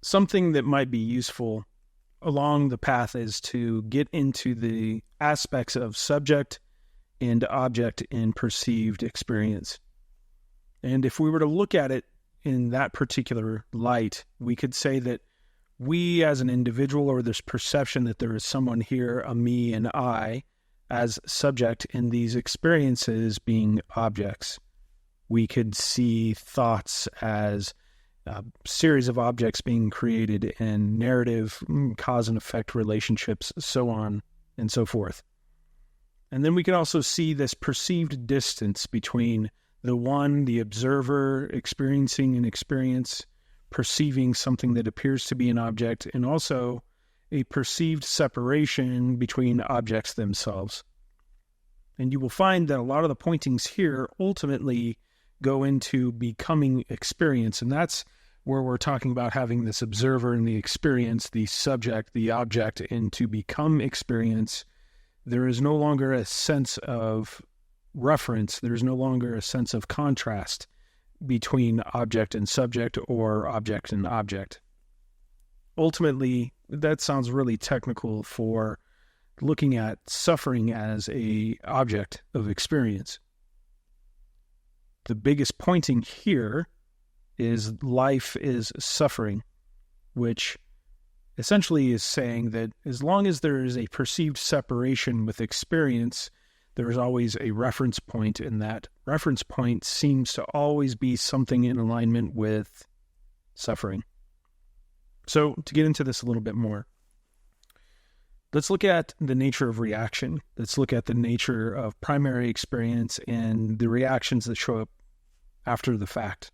something that might be useful along the path is to get into the aspects of subject and object in perceived experience. And if we were to look at it in that particular light, we could say that we as an individual, or this perception that there is someone here, a me and I, as subject in these experiences being objects. We could see thoughts as a series of objects being created in narrative, cause and effect relationships, so on and so forth. And then we can also see this perceived distance between the one, the observer, experiencing an experience, perceiving something that appears to be an object, and also a perceived separation between objects themselves. And you will find that a lot of the pointings here ultimately go into becoming experience, and that's where we're talking about having this observer and the experience, the subject, the object, and to become experience. There is no longer a sense of reference. There's no longer a sense of contrast between object and subject or object and object. Ultimately, that sounds really technical for looking at suffering as a object of experience. The biggest pointing here is life is suffering, which essentially is saying that as long as there is a perceived separation with experience, there is always a reference point, and that reference point seems to always be something in alignment with suffering. So to get into this a little bit more, let's look at the nature of reaction. Let's look at the nature of primary experience and the reactions that show up after the fact.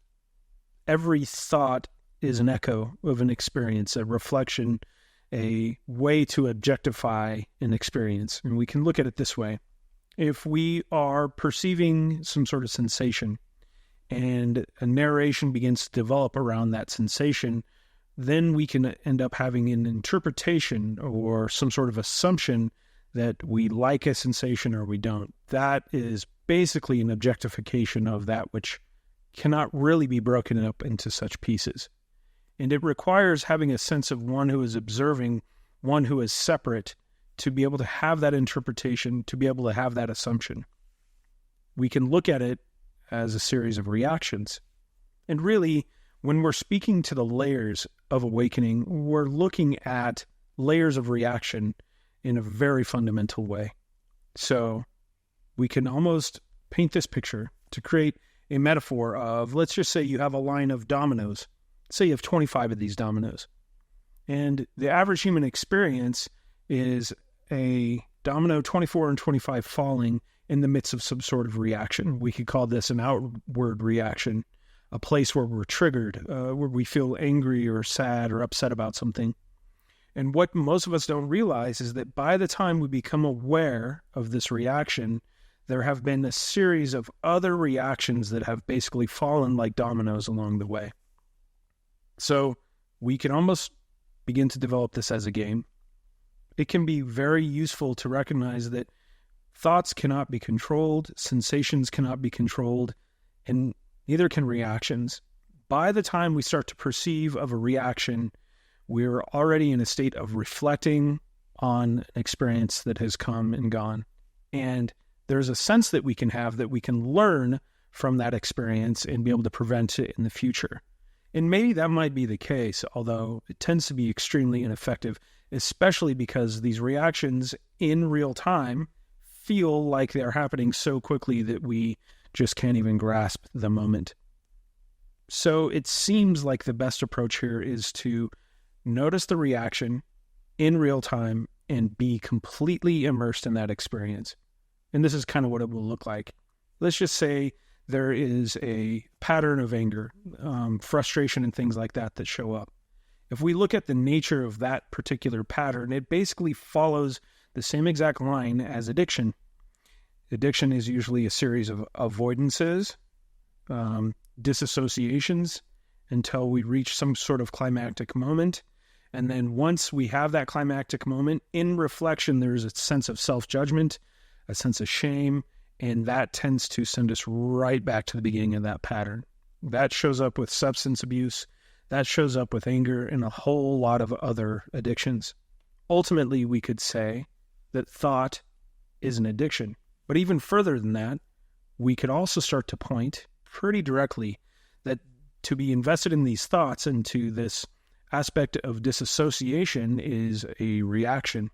Every thought is an echo of an experience, a reflection, a way to objectify an experience. And we can look at it this way. If we are perceiving some sort of sensation and a narration begins to develop around that sensation, then we can end up having an interpretation or some sort of assumption that we like a sensation or we don't. That is basically an objectification of that which cannot really be broken up into such pieces. And it requires having a sense of one who is observing, one who is separate, to be able to have that interpretation, to be able to have that assumption. We can look at it as a series of reactions. And really, when we're speaking to the layers of awakening, we're looking at layers of reaction in a very fundamental way. So we can almost paint this picture to create a metaphor of, let's just say you have a line of dominoes. Say you have 25 of these dominoes. And the average human experience is a domino 24 and 25 falling in the midst of some sort of reaction. We could call this an outward reaction, a place where we're triggered, where we feel angry or sad or upset about something. And what most of us don't realize is that by the time we become aware of this reaction, there have been a series of other reactions that have basically fallen like dominoes along the way. So we can almost begin to develop this as a game. It can be very useful to recognize that thoughts cannot be controlled, sensations cannot be controlled, and neither can reactions. By the time we start to perceive of a reaction, we're already in a state of reflecting on an experience that has come and gone. And there's a sense that we can have that we can learn from that experience and be able to prevent it in the future. And maybe that might be the case, although it tends to be extremely ineffective, especially because these reactions in real time feel like they're happening so quickly that we just can't even grasp the moment. So it seems like the best approach here is to notice the reaction in real time and be completely immersed in that experience. And this is kind of what it will look like. Let's just say there is a pattern of anger, frustration, and things like that that show up. If we look at the nature of that particular pattern, it basically follows the same exact line as addiction. Addiction is usually a series of avoidances, disassociations, until we reach some sort of climactic moment. And then once we have that climactic moment, in reflection, there's a sense of self-judgment, a sense of shame, and that tends to send us right back to the beginning of that pattern. That shows up with substance abuse. that shows up with anger and a whole lot of other addictions. Ultimately, we could say that thought is an addiction. But even further than that, we could also start to point pretty directly that to be invested in these thoughts and to this aspect of disassociation is a reaction.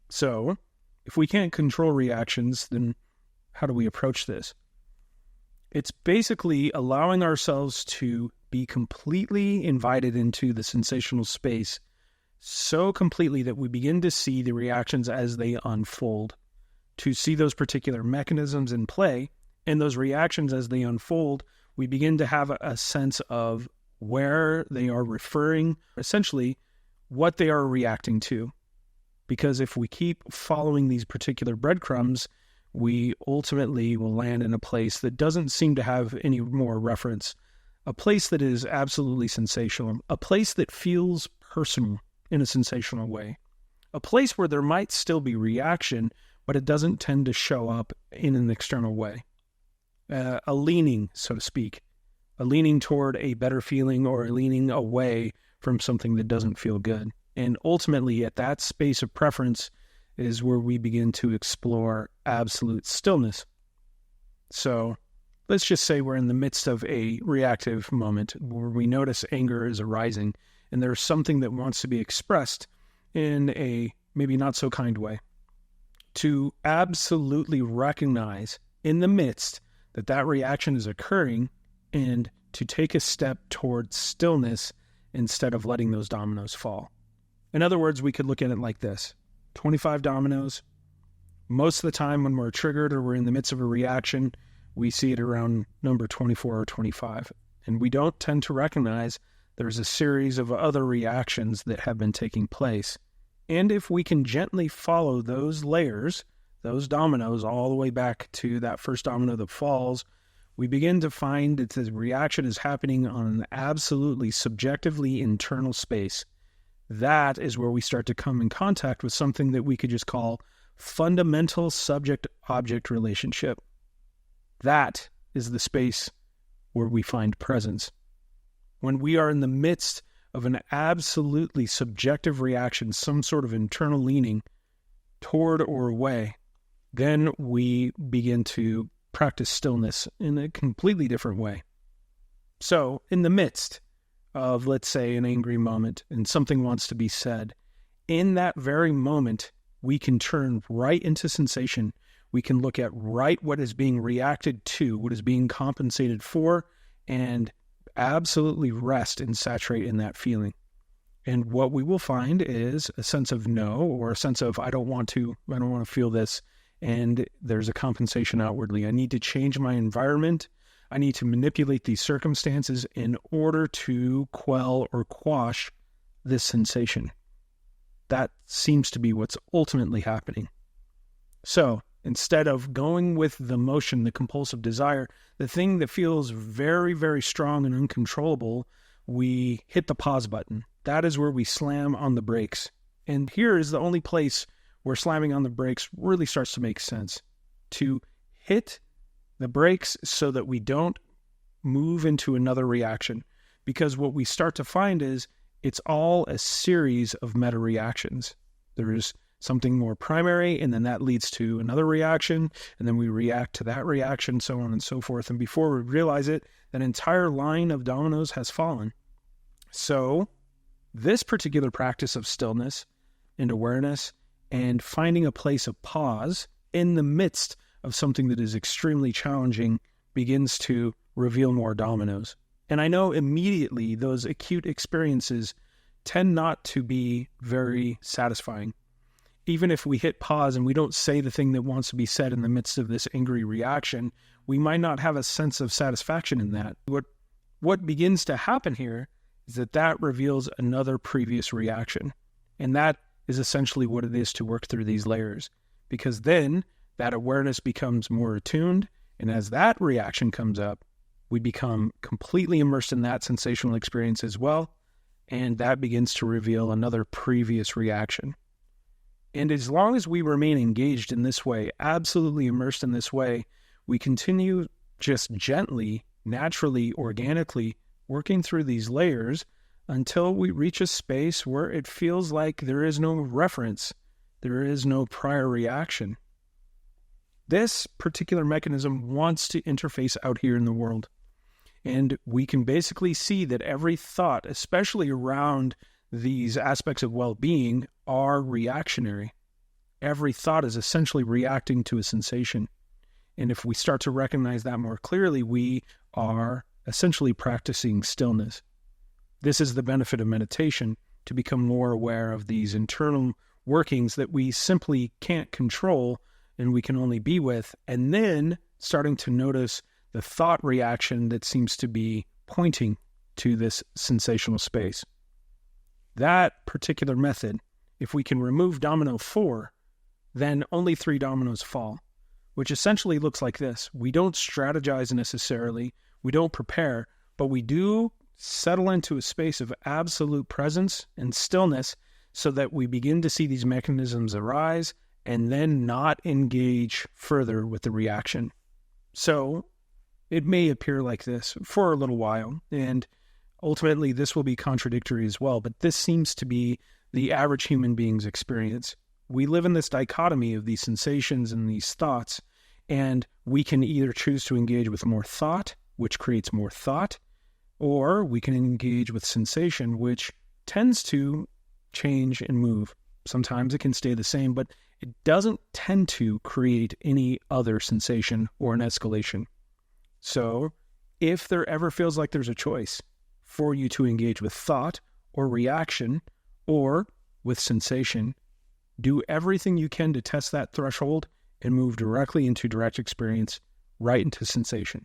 So, if we can't control reactions, then how do we approach this? It's basically allowing ourselves to be completely invited into the sensational space so completely that we begin to see the reactions as they unfold, to see those particular mechanisms in play, and those reactions as they unfold, we begin to have a sense of where they are referring, essentially what they are reacting to. Because if we keep following these particular breadcrumbs, we ultimately will land in a place that doesn't seem to have any more reference, a place that is absolutely sensational, a place that feels personal in a sensational way, a place where there might still be reaction, but it doesn't tend to show up in an external way. A leaning, so to speak, a leaning toward a better feeling or a leaning away from something that doesn't feel good. And ultimately, at that space of preference is where we begin to explore absolute stillness. So let's just say we're in the midst of a reactive moment where we notice anger is arising and there's something that wants to be expressed in a maybe not so kind way. To absolutely recognize in the midst that that reaction is occurring and to take a step towards stillness instead of letting those dominoes fall. In other words, we could look at it like this. 25 dominoes. Most of the time when we're triggered or we're in the midst of a reaction, we see it around number 24 or 25. And we don't tend to recognize there's a series of other reactions that have been taking place. And if we can gently follow those layers, those dominoes, all the way back to that first domino that falls, we begin to find that the reaction is happening on an absolutely subjectively internal space. That is where we start to come in contact with something that we could just call fundamental subject-object relationship. That is the space where we find presence. When we are in the midst of an absolutely subjective reaction, some sort of internal leaning toward or away, then we begin to practice stillness in a completely different way. So, in the midst of, let's say, an angry moment and something wants to be said, in that very moment, we can turn right into sensation. We can look at right what is being reacted to, what is being compensated for, and absolutely rest and saturate in that feeling. And what we will find is a sense of no, or a sense of I don't want to feel this, and there's a compensation outwardly. I need to change my environment. I need to manipulate these circumstances in order to quell or quash this sensation. That seems to be what's ultimately happening. So, instead of going with the motion, the compulsive desire, the thing that feels very, very strong and uncontrollable, we hit the pause button. That is where we slam on the brakes. And here is the only place where slamming on the brakes really starts to make sense. To hit the brakes so that we don't move into another reaction. Because what we start to find is it's all a series of meta reactions. There is something more primary, and then that leads to another reaction, and then we react to that reaction, so on and so forth. And before we realize it, an entire line of dominoes has fallen. So this particular practice of stillness and awareness and finding a place of pause in the midst of something that is extremely challenging begins to reveal more dominoes. And I know immediately those acute experiences tend not to be very satisfying. Even if we hit pause and we don't say the thing that wants to be said in the midst of this angry reaction, we might not have a sense of satisfaction in that. What begins to happen here is that reveals another previous reaction. And that is essentially what it is to work through these layers. Because then that awareness becomes more attuned, and as that reaction comes up, we become completely immersed in that sensational experience as well, and that begins to reveal another previous reaction. And as long as we remain engaged in this way, absolutely immersed in this way, we continue just gently, naturally, organically working through these layers until we reach a space where it feels like there is no reference, there is no prior reaction. This particular mechanism wants to interface out here in the world. And we can basically see that every thought, especially around these aspects of well-being, are reactionary. Every thought is essentially reacting to a sensation. And if we start to recognize that more clearly, we are essentially practicing stillness. This is the benefit of meditation, to become more aware of these internal workings that we simply can't control and we can only be with, and then starting to notice the thought reaction that seems to be pointing to this sensational space. That particular method, if we can remove domino 4, then only 3 dominoes fall, which essentially looks like this. We don't strategize necessarily, we don't prepare, but we do settle into a space of absolute presence and stillness so that we begin to see these mechanisms arise and then not engage further with the reaction. So it may appear like this for a little while, and ultimately this will be contradictory as well, but this seems to be the average human being's experience. We live in this dichotomy of these sensations and these thoughts, and we can either choose to engage with more thought, which creates more thought, or we can engage with sensation, which tends to change and move. Sometimes it can stay the same, but it doesn't tend to create any other sensation or an escalation. So if there ever feels like there's a choice for you to engage with thought or reaction or with sensation, do everything you can to test that threshold and move directly into direct experience, right into sensation.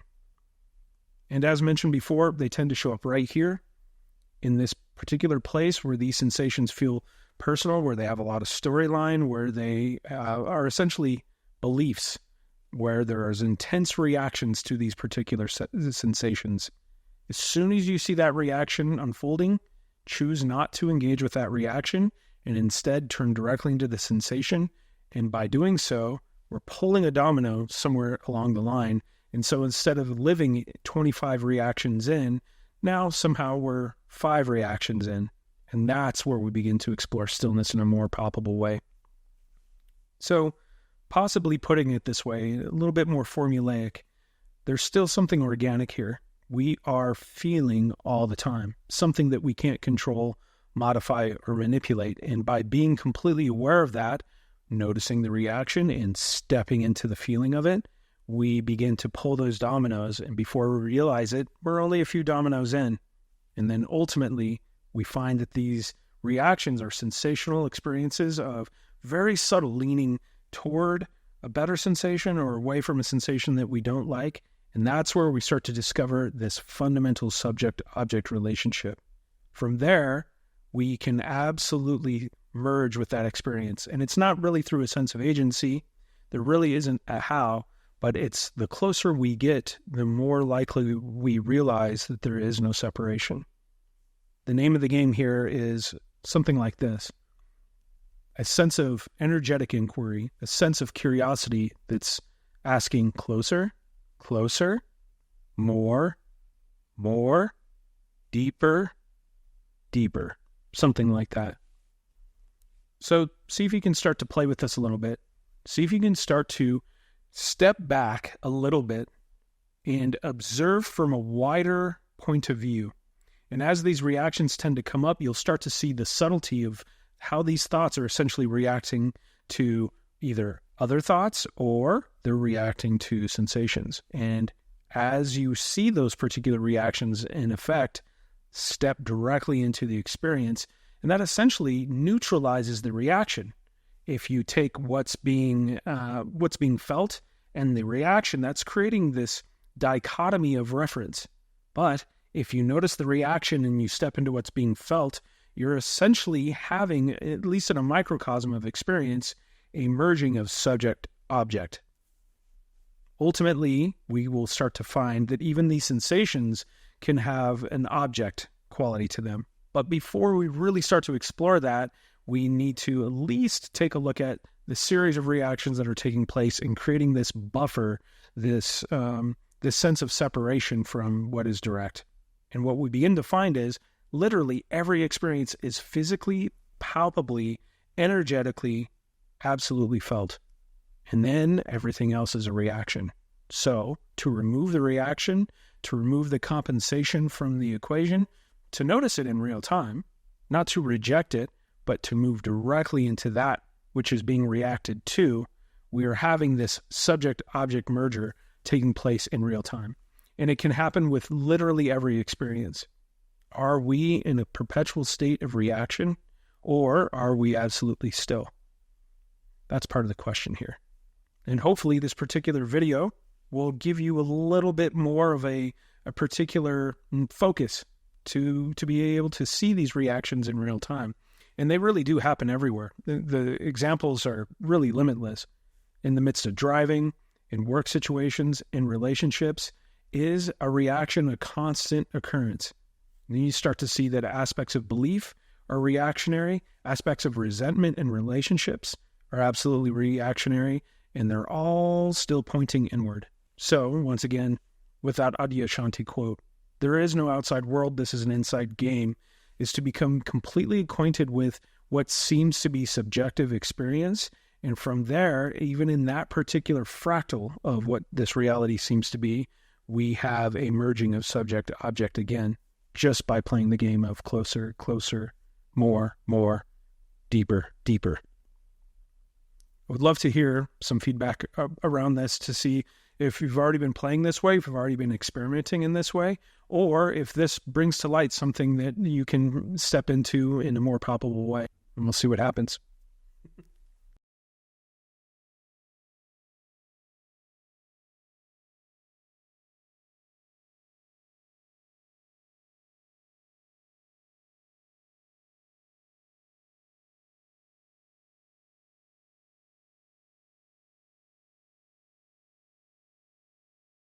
And as mentioned before, they tend to show up right here in this particular place where these sensations feel personal, where they have a lot of storyline, where they are essentially beliefs, where there is intense reactions to these particular sensations. As soon as you see that reaction unfolding, choose not to engage with that reaction and instead turn directly into the sensation. And by doing so, we're pulling a domino somewhere along the line. And so instead of living 25 reactions in, now somehow we're 5 reactions in. And that's where we begin to explore stillness in a more palpable way. So possibly putting it this way, a little bit more formulaic, there's still something organic here. We are feeling all the time, something that we can't control, modify, or manipulate. And by being completely aware of that, noticing the reaction and stepping into the feeling of it, we begin to pull those dominoes. And before we realize it, we're only a few dominoes in. And then ultimately, we find that these reactions are sensational experiences of very subtle leaning toward a better sensation or away from a sensation that we don't like. And that's where we start to discover this fundamental subject-object relationship. From there, we can absolutely merge with that experience. And it's not really through a sense of agency. There really isn't a how, but it's the closer we get, the more likely we realize that there is no separation. The name of the game here is something like this: a sense of energetic inquiry, a sense of curiosity that's asking closer, closer, more, deeper, deeper, something like that. So see if you can start to play with this a little bit. See if you can start to step back a little bit and observe from a wider point of view. And as these reactions tend to come up, you'll start to see the subtlety of how these thoughts are essentially reacting to either other thoughts or they're reacting to sensations. And as you see those particular reactions in effect, step directly into the experience, and that essentially neutralizes the reaction. If you take what's being felt and the reaction, that's creating this dichotomy of reference. But if you notice the reaction and you step into what's being felt, you're essentially having, at least in a microcosm of experience, a merging of subject-object. Ultimately, we will start to find that even these sensations can have an object quality to them. But before we really start to explore that, we need to at least take a look at the series of reactions that are taking place and creating this buffer, this sense of separation from what is direct. And what we begin to find is literally every experience is physically, palpably, energetically, absolutely felt. And then everything else is a reaction. So to remove the reaction, to remove the compensation from the equation, to notice it in real time, not to reject it, but to move directly into that which is being reacted to, we are having this subject-object merger taking place in real time. And it can happen with literally every experience. Are we in a perpetual state of reaction, or are we absolutely still? That's part of the question here. And hopefully this particular video will give you a little bit more of a particular focus to be able to see these reactions in real time. And they really do happen everywhere. The examples are really limitless. In the midst of driving, in work situations, in relationships, is a reaction a constant occurrence? And then you start to see that aspects of belief are reactionary, aspects of resentment in relationships are absolutely reactionary, and they're all still pointing inward. So, once again, with that Adyashanti quote, there is no outside world, this is an inside game, is to become completely acquainted with what seems to be subjective experience. And from there, even in that particular fractal of what this reality seems to be, we have a merging of subject to object again, just by playing the game of closer, closer, more, deeper, deeper. I would love to hear some feedback around this to see if you've already been playing this way, if you've already been experimenting in this way, or if this brings to light something that you can step into in a more palpable way. And we'll see what happens.